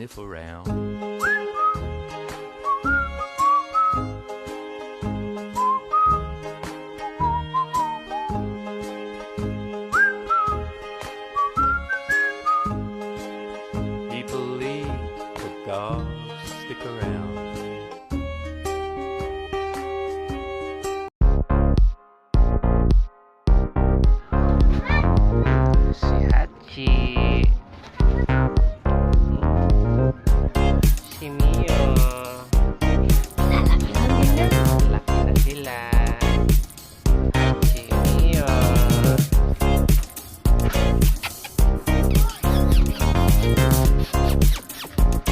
sniff around. People leave, but dogs stick around. Si Hachi, si Mio.